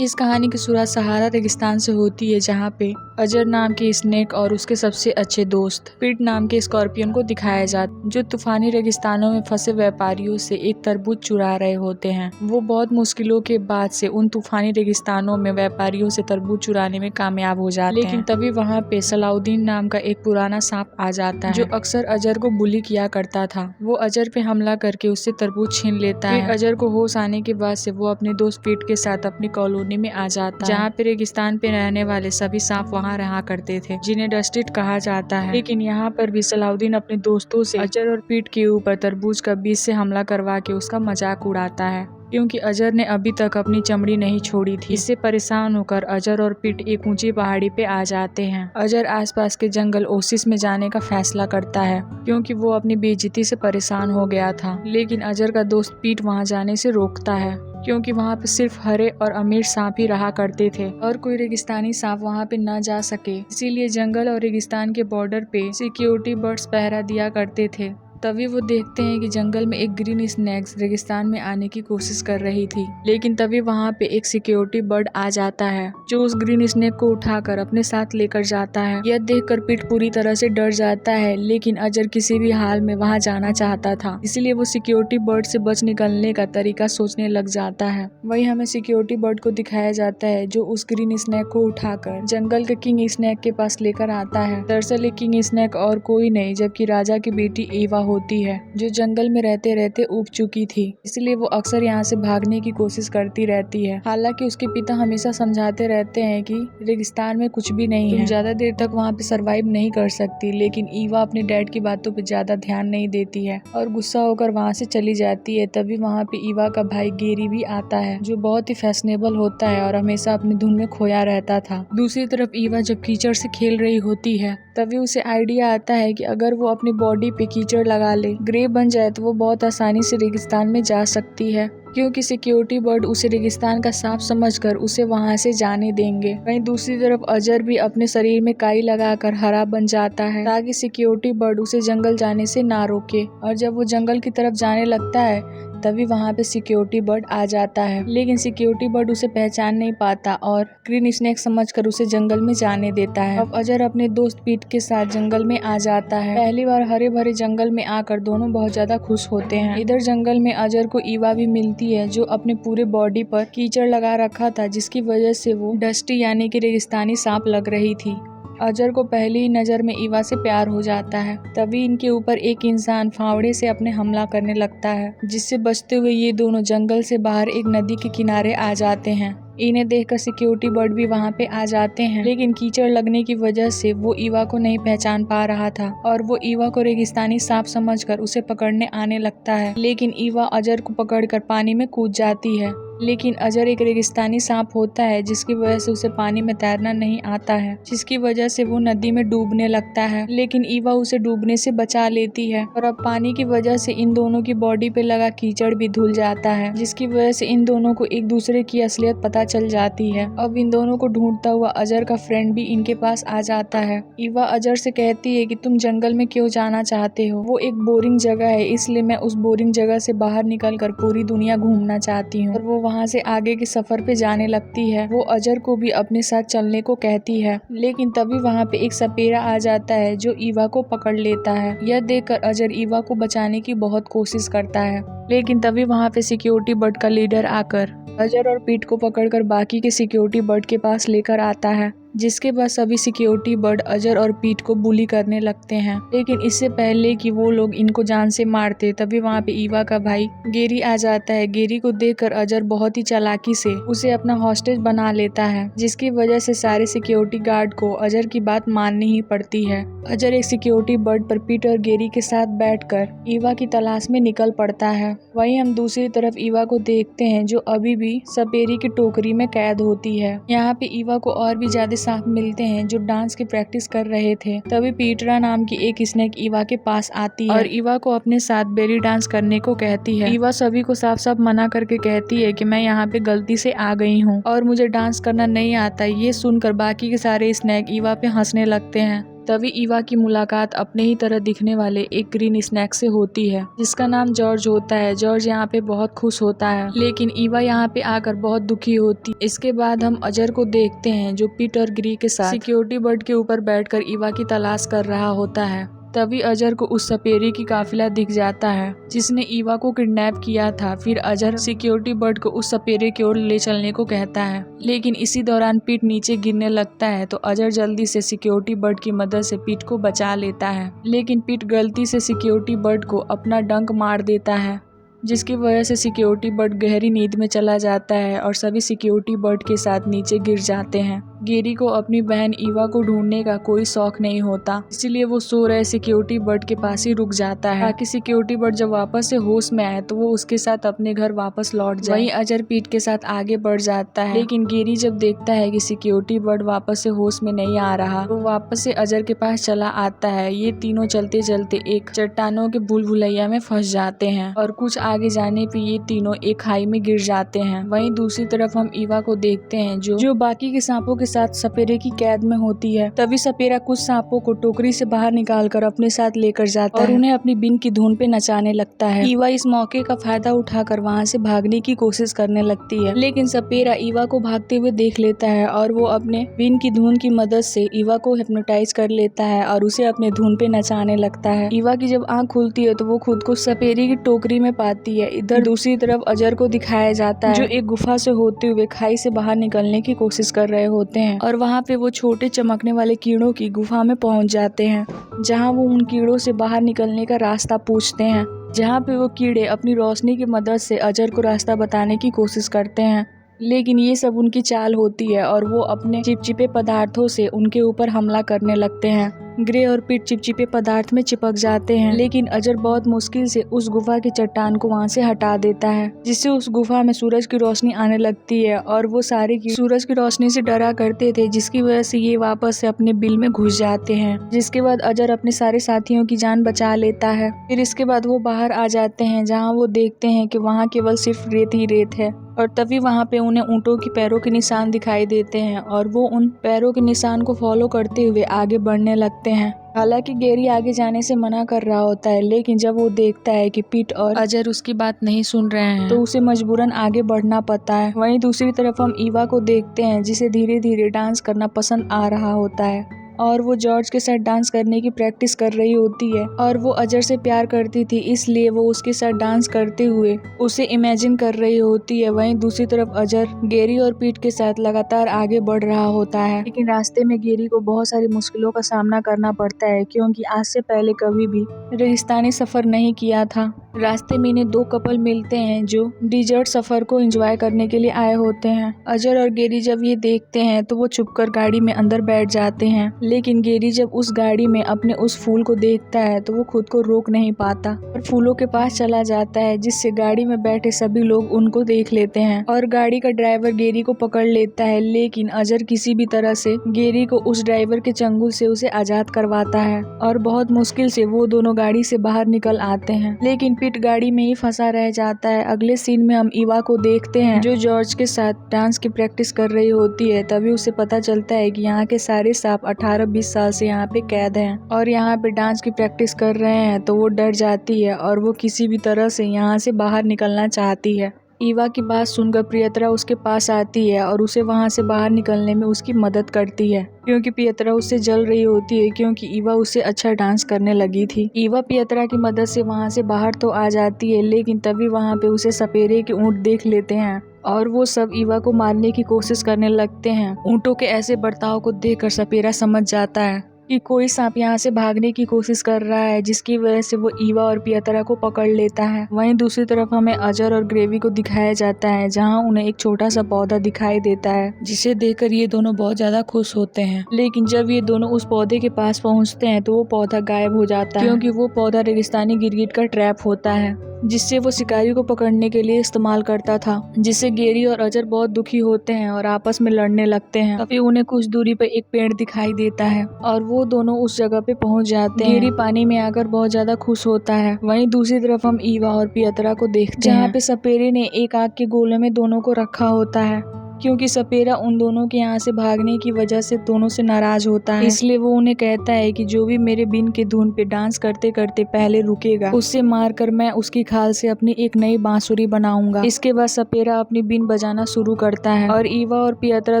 इस कहानी की शुरुआत सहारा रेगिस्तान से होती है, जहाँ पे अजर नाम के स्नेक और उसके सबसे अच्छे दोस्त पिट नाम के स्कॉर्पियन को दिखाया जाता, जो तूफानी रेगिस्तानों में फंसे व्यापारियों से एक तरबूज चुरा रहे होते हैं। वो बहुत मुश्किलों के बाद से उन तूफानी रेगिस्तानों में व्यापारियों से तरबूज चुराने में कामयाब हो जाते हैं। लेकिन तभी वहाँ पे सलाउद्दीन नाम का एक पुराना सांप आ जाता है, जो अक्सर अजर को बुली किया करता था। वो अजर पे हमला करके उससे तरबूज छीन लेता है। फिर अजर को होश आने के बाद से वो अपने दोस्त पिट के साथ अपनी कॉलोनी में आ जाता है, जहाँ पे रेगिस्तान पे रहने वाले सभी सांप वहाँ रहा करते थे, जिन्हें डस्टिड कहा जाता है। लेकिन यहाँ पर भी सलाउद्दीन अपने दोस्तों से अजर और पिट के ऊपर तरबूज का बीज से हमला करवा के उसका मजाक उड़ाता है, क्योंकि अजर ने अभी तक अपनी चमड़ी नहीं छोड़ी थी। इससे परेशान होकर अजर और पिट एक ऊंची पहाड़ी पे आ जाते हैं। अजर आसपास के जंगल ओसिस में जाने का फैसला करता है, क्योंकि वो अपनी बेइज्जती से परेशान हो गया था। लेकिन अजर का दोस्त पिट वहाँ जाने से रोकता है, क्योंकि वहाँ पे सिर्फ हरे और अमीर सांप ही रहा करते थे और कोई रेगिस्तानी सांप वहाँ पे न जा सके। इसीलिए जंगल और रेगिस्तान के बॉर्डर पे सिक्योरिटी बर्ड्स पहरा दिया करते थे। तभी वो देखते हैं कि जंगल में एक ग्रीन स्नेक रेगिस्तान में आने की कोशिश कर रही थी। लेकिन तभी वहाँ पे एक सिक्योरिटी बर्ड आ जाता है, जो उस ग्रीन स्नेक को उठाकर अपने साथ लेकर जाता है। यह देखकर पिट पूरी तरह से डर जाता है, लेकिन अजर किसी भी हाल में वहाँ जाना चाहता था, इसलिए वो सिक्योरिटी बर्ड से बच निकलने का तरीका सोचने लग जाता है। वही हमें सिक्योरिटी बर्ड को दिखाया जाता है, जो उस ग्रीन स्नेक को उठाकर जंगल के किंग स्नेक के पास लेकर आता है। दरअसल ये किंग स्नेक और कोई नहीं, जबकि राजा की बेटी एवा होती है, जो जंगल में रहते रहते ऊब चुकी थी, इसलिए वो अक्सर यहाँ से भागने की कोशिश करती रहती है। हालांकि उसके पिता हमेशा समझाते रहते हैं कि रेगिस्तान में कुछ भी नहीं है, ज्यादा देर तक वहाँ पे सरवाइव नहीं कर सकती। लेकिन ईवा अपने डैड की बातों पे ज्यादा ध्यान नहीं देती है और गुस्सा होकर वहाँ से चली जाती है। तभी वहाँ पे ईवा का भाई गेरी भी आता है, जो बहुत ही फैशनेबल होता है और हमेशा अपनी धुन में खोया रहता था। दूसरी तरफ ईवा जब कीचड़ से खेल रही होती है, तभी उसे आइडिया आता है कि अगर वो अपनी बॉडी पे कीचड़ लगा ले, ग्रे बन जाए, तो वो बहुत आसानी से रेगिस्तान में जा सकती है, क्योंकि सिक्योरिटी बर्ड उसे रेगिस्तान का सांप समझकर उसे वहां से जाने देंगे। वहीं दूसरी तरफ अजर भी अपने शरीर में काई लगाकर हरा बन जाता है, ताकि सिक्योरिटी बर्ड उसे जंगल जाने से ना रोके। और जब वो जंगल की तरफ जाने लगता है, तभी वहाँ पे सिक्योरिटी बर्ड आ जाता है। लेकिन सिक्योरिटी बर्ड उसे पहचान नहीं पाता और ग्रीन स्नेक समझकर उसे जंगल में जाने देता है। अब अजर अपने दोस्त पीट के साथ जंगल में आ जाता है। पहली बार हरे भरे जंगल में आकर दोनों बहुत ज्यादा खुश होते हैं। इधर जंगल में अजर को ईवा भी मिलती है, जो अपने पूरे बॉडी पर कीचड़ लगा रखा था, जिसकी वजह से वो डस्टी यानी कि रेगिस्तानी सांप लग रही थी। अजर को पहली ही नज़र में ईवा से प्यार हो जाता है। तभी इनके ऊपर एक इंसान फावड़े से अपने हमला करने लगता है, जिससे बचते हुए ये दोनों जंगल से बाहर एक नदी के किनारे आ जाते हैं। इन्हें देखकर सिक्योरिटी बर्ड भी वहाँ पे आ जाते हैं, लेकिन कीचड़ लगने की वजह से वो ईवा को नहीं पहचान पा रहा था और वो ईवा को रेगिस्तानी सांप समझकर उसे पकड़ने आने लगता है। लेकिन ईवा अजर को पकड़कर पानी में कूद जाती है। लेकिन अजर एक रेगिस्तानी सांप होता है, जिसकी वजह से उसे पानी में तैरना नहीं आता है, जिसकी वजह से वो नदी में डूबने लगता है। लेकिन ईवा उसे डूबने से बचा लेती है और अब पानी की वजह से इन दोनों की बॉडी पे लगा कीचड़ भी धुल जाता है, जिसकी वजह से इन दोनों को एक दूसरे की असलियत पता चल जाती है। अब इन दोनों को ढूंढता हुआ अजर का फ्रेंड भी इनके पास आ जाता है। ईवा अजर से कहती है कि तुम जंगल में क्यों जाना चाहते हो, वो एक बोरिंग जगह है, इसलिए मैं उस बोरिंग जगह से बाहर निकल कर पूरी दुनिया घूमना चाहती हूँ। और वो वहाँ से आगे के सफर पे जाने लगती है। वो अजर को भी अपने साथ चलने को कहती है, लेकिन तभी वहाँ पे एक सपेरा आ जाता है, जो ईवा को पकड़ लेता है। यह देखकर अजर ईवा को बचाने की बहुत कोशिश करता है, लेकिन तभी वहाँ पे सिक्योरिटी बर्ड का लीडर आकर अजर और पीट को पकड़कर बाकी के सिक्योरिटी बर्ड के पास लेकर आता है, जिसके बाद सभी सिक्योरिटी बर्ड अजर और पीट को बुली करने लगते हैं। लेकिन इससे पहले कि वो लोग इनको जान से मारते, तभी वहाँ पे ईवा का भाई गेरी आ जाता है। गेरी को देखकर अजर बहुत ही चालाकी से उसे अपना हॉस्टेज बना लेता है, जिसकी वजह से सारे सिक्योरिटी गार्ड को अजर की बात माननी ही पड़ती है। अजर एक सिक्योरिटी बर्ड पर पीट और गेरी के साथ बैठकर ईवा की तलाश में निकल पड़ता है। वहीं हम दूसरी तरफ ईवा को देखते हैं, जो अभी भी सपेरी की टोकरी में कैद होती है। यहाँ पे ईवा को और भी ज्यादा सांप मिलते हैं, जो डांस की प्रैक्टिस कर रहे थे। तभी पीटरा नाम की एक स्नेक ईवा के पास आती है और ईवा को अपने साथ बेली डांस करने को कहती है। ईवा सभी को साफ साफ मना करके कहती है कि मैं यहाँ पे गलती से आ गई हूँ और मुझे डांस करना नहीं आता। ये सुनकर बाकी के सारे स्नेक ईवा पे हंसने लगते हैं। तभी ईवा की मुलाकात अपने ही तरह दिखने वाले एक ग्रीन स्नैक से होती है जिसका नाम जॉर्ज होता है। जॉर्ज यहाँ पे बहुत खुश होता है लेकिन ईवा यहाँ पे आकर बहुत दुखी होती। इसके बाद हम अजर को देखते हैं जो पीट और ग्री के साथ सिक्योरिटी बर्ड के ऊपर बैठकर ईवा की तलाश कर रहा होता है। तभी अजर को उस सपेरे की काफिला दिख जाता है जिसने ईवा को किडनैप किया था। फिर अजर सिक्योरिटी बर्ड को उस सपेरे की ओर ले चलने को कहता है लेकिन इसी दौरान पीट नीचे गिरने लगता है तो अजर जल्दी से सिक्योरिटी बर्ड की मदद से पीट को बचा लेता है। लेकिन पीट गलती से सिक्योरिटी बर्ड को अपना डंक मार देता है जिसकी वजह से सिक्योरिटी बर्ड गहरी नींद में चला जाता है और सभी सिक्योरिटी बर्ड के साथ नीचे गिर जाते हैं। गेरी को अपनी बहन ईवा को ढूंढने का कोई शौक नहीं होता इसलिए वो सो रहे सिक्योरिटी बर्ड के पास ही रुक जाता है ताकि सिक्योरिटी बर्ड जब वापस से होश में आए तो वो उसके साथ अपने घर वापस लौट जाए। वहीं अजर पीट के साथ आगे बढ़ जाता है लेकिन गेरी जब देखता है कि सिक्योरिटी बर्ड वापस से होश में नहीं आ रहा तो वापस से अजर के पास चला आता है। ये तीनों चलते चलते एक चट्टानों के भूल भुलैया में फंस जाते हैं और कुछ आगे जाने पे ये तीनों एक खाई में गिर जाते हैं। वहीं दूसरी तरफ हम ईवा को देखते हैं जो बाकी के सांपों के साथ सपेरे की कैद में होती है। तभी सपेरा कुछ सांपों को टोकरी से बाहर निकालकर अपने साथ लेकर जाता है और उन्हें अपनी बीन की धुन पे नचाने लगता है। ईवा इस मौके का फायदा उठाकर वहाँ से भागने की कोशिश करने लगती है लेकिन सपेरा ईवा को भागते हुए देख लेता है और वो अपने बीन की धुन की मदद से ईवा को हिप्नोटाइज कर लेता है और उसे अपने धुन पे नचाने लगता है। ईवा की जब आँख खुलती है तो वो खुद को सपेरे की टोकरी में पाती है। इधर दूसरी तरफ अजर को दिखाया जाता है जो एक गुफा से होते हुए खाई से बाहर निकलने की कोशिश कर रहे होते हैं और वहाँ पे वो छोटे चमकने वाले कीड़ों की गुफा में पहुँच जाते हैं जहाँ वो उन कीड़ों से बाहर निकलने का रास्ता पूछते हैं। जहाँ पे वो कीड़े अपनी रोशनी की मदद से अजर को रास्ता बताने की कोशिश करते हैं लेकिन ये सब उनकी चाल होती है और वो अपने चिपचिपे पदार्थों से उनके ऊपर हमला करने लगते हैं। ग्रे और पीट चिपचिपे पदार्थ में चिपक जाते हैं लेकिन अजर बहुत मुश्किल से उस गुफा की चट्टान को वहां से हटा देता है जिससे उस गुफा में सूरज की रोशनी आने लगती है और वो सारे सूरज की रोशनी से डरा करते थे जिसकी वजह से ये वापस से अपने बिल में घुस जाते हैं। जिसके बाद अजर अपने सारे साथियों की जान बचा लेता है। फिर इसके बाद वो बाहर आ जाते हैं जहाँ वो देखते हैं कि वहाँ केवल सिर्फ रेत ही रेत है और तभी वहाँ पे उन्हें ऊँटों की पैरों के निशान दिखाई देते हैं और वो उन पैरों के निशान को फॉलो करते हुए आगे बढ़ने लगते हैं। हालांकि गेरी आगे जाने से मना कर रहा होता है लेकिन जब वो देखता है कि पीट और अजर उसकी बात नहीं सुन रहे हैं तो उसे मजबूरन आगे बढ़ना पड़ता है। वहीं दूसरी तरफ हम ईवा को देखते हैं जिसे धीरे धीरे डांस करना पसंद आ रहा होता है और वो जॉर्ज के साथ डांस करने की प्रैक्टिस कर रही होती है और वो अजर से प्यार करती थी इसलिए वो उसके साथ डांस करते हुए उसे इमेजिन कर रही होती है। वहीं दूसरी तरफ अजर गेरी और पीट के साथ लगातार आगे बढ़ रहा होता है लेकिन रास्ते में गेरी को बहुत सारी मुश्किलों का सामना करना पड़ता है क्योंकि आज से पहले कभी भी रेगिस्तानी सफर नहीं किया था। रास्ते में इन्हें दो कपल मिलते हैं जो डिजर्ट सफर को एंजॉय करने के लिए आए होते हैं। अजर और गेरी जब ये देखते हैं तो वो छुपकर गाड़ी में अंदर बैठ जाते हैं लेकिन गेरी जब उस गाड़ी में अपने उस फूल को देखता है तो वो खुद को रोक नहीं पाता और फूलों के पास चला जाता है जिससे गाड़ी में बैठे सभी लोग उनको देख लेते हैं और गाड़ी का ड्राइवर गेरी को पकड़ लेता है लेकिन अजर किसी भी तरह से गेरी को उस ड्राइवर के चंगुल से उसे आजाद करवाता है और बहुत मुश्किल से वो दोनों गाड़ी से बाहर निकल आते हैं लेकिन पीट गाड़ी में ही फंसा रह जाता है। अगले सीन में हम ईवा को देखते हैं जो जॉर्ज के साथ डांस की प्रैक्टिस कर रही होती है। तभी उसे पता चलता है कि यहाँ के सारे सांप 18-20 साल से यहाँ पे कैद हैं और यहाँ पे डांस की प्रैक्टिस कर रहे हैं तो वो डर जाती है और वो किसी भी तरह से यहाँ से बाहर निकलना चाहती है। ईवा की बात सुनकर प्रियतरा उसके पास आती है और उसे वहां से बाहर निकलने में उसकी मदद करती है क्योंकि प्रियतरा उससे जल रही होती है क्योंकि ईवा उससे अच्छा डांस करने लगी थी। ईवा प्रियतरा की मदद से वहां से बाहर तो आ जाती है लेकिन तभी वहां पे उसे सपेरे के ऊँट देख लेते हैं और वो सब ईवा को मारने की कोशिश करने लगते हैं। ऊँटों के ऐसे बर्ताव को देखकर सपेरा समझ जाता है कि कोई सांप यहाँ से भागने की कोशिश कर रहा है जिसकी वजह से वो ईवा और प्रियतरा को पकड़ लेता है। वहीं दूसरी तरफ हमें अजर और ग्रेवी को दिखाया जाता है जहाँ उन्हें एक छोटा सा पौधा दिखाई देता है जिसे देखकर ये दोनों बहुत ज्यादा खुश होते हैं लेकिन जब ये दोनों उस पौधे के पास पहुँचते हैं तो वो पौधा गायब हो जाता है क्योंकि वो पौधा रेगिस्तानी गिरगिट का ट्रैप होता है जिससे वो शिकारी को पकड़ने के लिए इस्तेमाल करता था। जिससे गेरी और अजर बहुत दुखी होते हैं और आपस में लड़ने लगते हैं। तभी उन्हें कुछ दूरी पर एक पेड़ दिखाई देता है और वो दोनों उस जगह पे पहुंच जाते हैं। गेरी पानी में आकर बहुत ज्यादा खुश होता है। वहीं दूसरी तरफ हम ईवा और प्रियतरा को देखते हैं जहाँ पे सपेरे ने एक आग के गोले में दोनों को रखा होता है क्योंकि सपेरा उन दोनों के यहाँ से भागने की वजह से दोनों से नाराज होता है। इसलिए वो उन्हें कहता है कि जो भी मेरे बीन के धुन पे डांस करते करते पहले रुकेगा उससे मारकर मैं उसकी खाल से अपनी एक नई बांसुरी बनाऊंगा। इसके बाद सपेरा अपनी बीन बजाना शुरू करता है और ईवा और पियतरा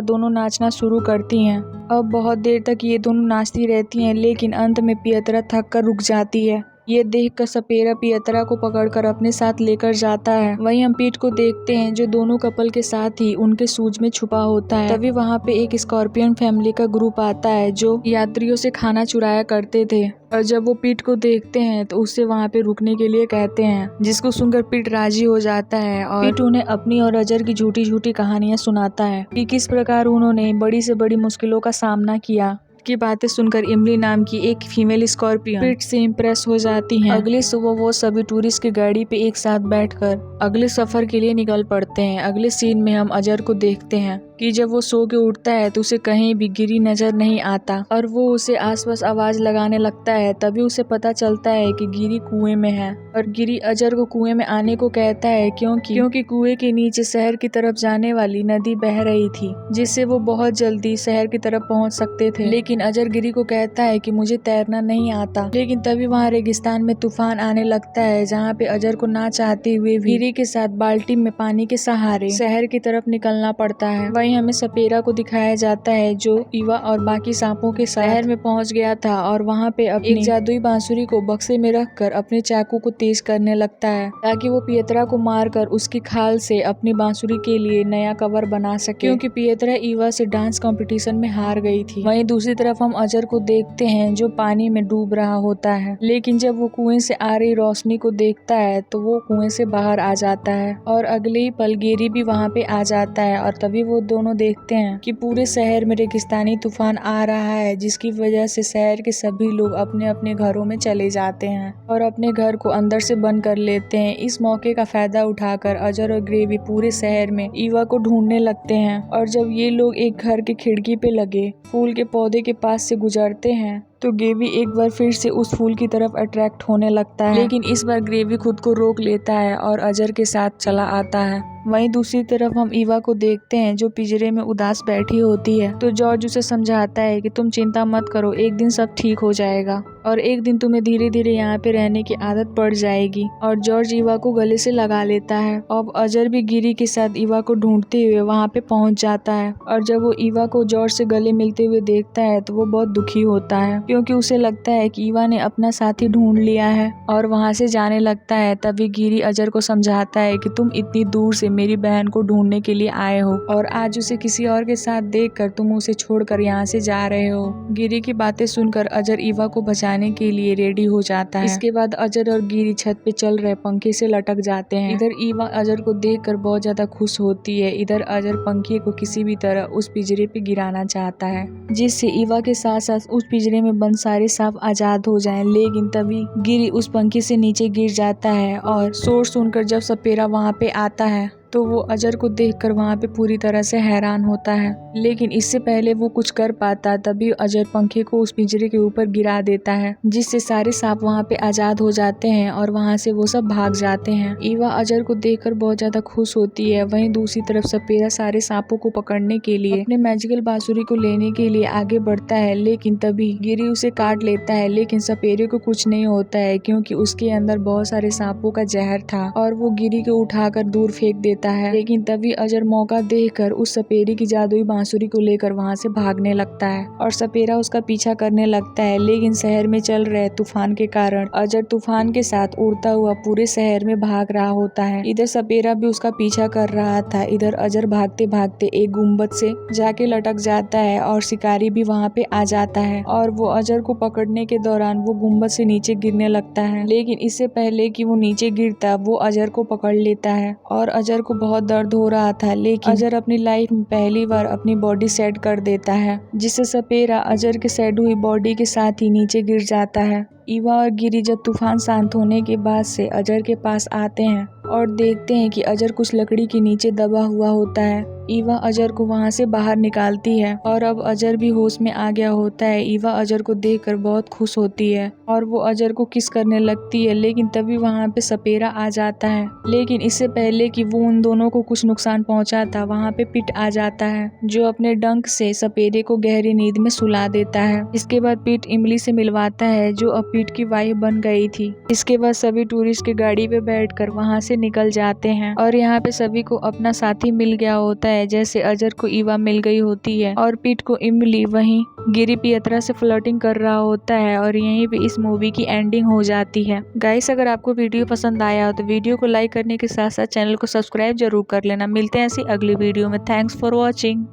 दोनों नाचना शुरू करती हैं। अब बहुत देर तक ये दोनों नाचती रहती हैं, लेकिन अंत में पियतरा थक कर रुक जाती है। ये देखकर सपेरा पियतरा को पकड़कर अपने साथ लेकर जाता है। वहीं हम पीट को देखते हैं जो दोनों कपल के साथ ही उनके सूज में छुपा होता है। तभी वहाँ पे एक स्कॉर्पियन फैमिली का ग्रुप आता है जो यात्रियों से खाना चुराया करते थे। और जब वो पीट को देखते हैं तो उससे वहाँ पे रुकने के लिए कहते हैं, जिसको सुनकर पीट राजी हो जाता है और पीट उन्हें अपनी और अजर की झूठी झूठी कहानियां सुनाता है कि किस प्रकार उन्होंने बड़ी से बड़ी मुश्किलों का सामना किया। की बातें सुनकर इमली नाम की एक फीमेल स्कॉर्पियन पीट से इम्प्रेस हो जाती हैं। अगली सुबह वो सभी टूरिस्ट की गाड़ी पे एक साथ बैठकर अगले सफर के लिए निकल पड़ते हैं। अगले सीन में हम अजर को देखते हैं कि जब वो सो के उठता है तो उसे कहीं भी गिरी नजर नहीं आता और वो उसे आसपास आवाज लगाने लगता है। तभी उसे पता चलता है कि गिरी कुएं में है और गिरी अजर को कुएं में आने को कहता है क्योंकि कुएं के नीचे शहर की तरफ जाने वाली नदी बह रही थी, जिससे वो बहुत जल्दी शहर की तरफ पहुंच सकते थे। लेकिन अजर गिरी को कहता है कि मुझे तैरना नहीं आता। लेकिन तभी वहाँ रेगिस्तान में तूफान आने लगता है, जहाँ पे अजर को ना चाहते हुए गिरी के साथ बाल्टी में पानी के सहारे शहर की तरफ निकलना पड़ता है। वहीं हमें सपेरा को दिखाया जाता है जो ईवा और बाकी सांपों के शहर में पहुंच गया था और वहाँ पे अपनी जादुई बांसुरी को बक्से में रखकर अपने चाकू को तेज करने लगता है ताकि वो पियतरा को मारकर उसकी खाल से अपनी बांसुरी के लिए नया कवर बना सके, क्योंकि पियतरा ईवा से डांस कंपटीशन में हार गई थी। वहीं दूसरी तरफ हम अजर को देखते हैं जो पानी में डूब रहा होता है, लेकिन जब वो कुएं से आ रही रोशनी को देखता है तो वो कुएं से बाहर आ जाता है और अगले ही पल गिरी भी वहाँ पे आ जाता है। और तभी वो दोनों देखते हैं कि पूरे शहर में रेगिस्तानी तूफान आ रहा है, जिसकी वजह से शहर के सभी लोग अपने अपने घरों में चले जाते हैं और अपने घर को अंदर से बंद कर लेते हैं। इस मौके का फायदा उठाकर अजर और ग्रेवी पूरे शहर में ईवा को ढूंढने लगते हैं और जब ये लोग एक घर के खिड़की पे लगे फूल के पौधे के पास से गुजरते हैं तो ग्रेवी एक बार फिर से उस फूल की तरफ अट्रैक्ट होने लगता है, लेकिन इस बार ग्रेवी खुद को रोक लेता है और अजर के साथ चला आता है। वहीं दूसरी तरफ हम ईवा को देखते हैं जो पिंजरे में उदास बैठी होती है। तो जॉर्ज उसे समझाता है कि तुम चिंता मत करो, एक दिन सब ठीक हो जाएगा और एक दिन तुम्हें धीरे धीरे यहाँ पे रहने की आदत पड़ जाएगी। और जॉर्ज ईवा को गले से लगा लेता है। अब अजर भी गिरी के साथ ईवा को ढूंढते हुए वहाँ पे पहुँच जाता है और जब वो ईवा को जॉर्ज से गले मिलते हुए देखता है तो वो बहुत दुखी होता है, क्योंकि उसे लगता है कि ईवा ने अपना साथी ढूंढ लिया है और वहाँ से जाने लगता है। तभी गिरी अजर को समझाता है कि तुम इतनी दूर से मेरी बहन को ढूंढने के लिए आए हो और आज उसे किसी और के साथ देखकर तुम उसे छोड़कर यहाँ से जा रहे हो। गिरी की बातें सुनकर अजर ईवा को बचाने के लिए रेडी हो जाता है। इसके बाद अजर और गिरी छत पे चल रहे पंखे से लटक जाते हैं। इधर ईवा अजर को देखकर बहुत ज्यादा खुश होती है। इधर अजर पंखे को किसी भी तरह उस पिंजरे पे गिराना चाहता है, जिससे ईवा के साथ साथ उस पिंजरे में बंद सारे सांप आजाद हो जाएं। लेकिन तभी गिरी उस पंखे से नीचे गिर जाता है और शोर सुनकर जब सपेरा वहाँ पे आता है तो वो अजर को देखकर वहाँ पे पूरी तरह से हैरान होता है। लेकिन इससे पहले वो कुछ कर पाता तभी अजर पंखे को उस पिंजरे के ऊपर गिरा देता है, जिससे सारे सांप वहाँ पे आजाद हो जाते हैं और वहाँ से वो सब भाग जाते हैं। ईवा अजर को देखकर बहुत ज्यादा खुश होती है। वहीं दूसरी तरफ सपेरा सारे सांपों को पकड़ने के लिए अपने मैजिकल बांसुरी को लेने के लिए आगे बढ़ता है, लेकिन तभी गिरी उसे काट लेता है। लेकिन सपेरे को कुछ नहीं होता है क्योंकि उसके अंदर बहुत सारे सांपों का जहर था और वो गिरी को उठाकर दूर फेंक देता है। लेकिन तभी अजर मौका देखकर उस सपेरे की जादुई बांसुरी को लेकर वहाँ से भागने लगता है और सपेरा उसका पीछा करने लगता है। लेकिन शहर में चल रहे तूफान के कारण अजर तूफान के साथ उड़ता हुआ पूरे शहर में भाग रहा होता है। इधर सपेरा भी उसका पीछा कर रहा था। इधर अजर भागते भागते एक गुम्बद से जाके लटक जाता है और शिकारी भी वहाँ पे आ जाता है और वो अजर को पकड़ने के दौरान वो गुम्बद से नीचे गिरने लगता है। लेकिन इससे पहले कि वो नीचे गिरता वो अजर को पकड़ लेता है और अजर को बहुत दर्द हो रहा था। लेकिन अजर अपनी लाइफ में पहली बार अपनी बॉडी सेट कर देता है, जिससे सपेरा अजर के सेट हुई बॉडी के साथ ही नीचे गिर जाता है। ईवा और गिरी जब तूफान शांत होने के बाद से अजर के पास आते हैं और देखते हैं कि अजर कुछ लकड़ी के नीचे दबा हुआ होता है। ईवा अजर को वहाँ से बाहर निकालती है और अब अजर भी होश में आ गया होता है। ईवा अजर को देखकर बहुत खुश होती है और वो अजर को किस करने लगती है, लेकिन तभी वहाँ पे सपेरा आ जाता है। लेकिन इससे पहले कि वो उन दोनों को कुछ नुकसान पहुँचाता, वहाँ पे पिट आ जाता है जो अपने डंक से सपेरे को गहरी नींद में सुला देता है। इसके बाद पिट इमली से मिलवाता है जो अब पिट की वाइफ बन गई थी। इसके बाद सभी टूरिस्ट की गाड़ी पे बैठकर वहाँ से निकल जाते हैं और यहाँ पे सभी को अपना साथी मिल गया होता है, जैसे अजर को ईवा मिल गई होती है और पिट को इमली वहीं गिरी पियत्रा से फ्लर्टिंग कर रहा होता है। और यहीं पे इस मूवी की एंडिंग हो जाती है। गाइस, अगर आपको वीडियो पसंद आया हो तो वीडियो को लाइक करने के साथ साथ चैनल को सब्सक्राइब जरूर कर लेना। मिलते हैं ऐसी अगली वीडियो में। Thanks for watching.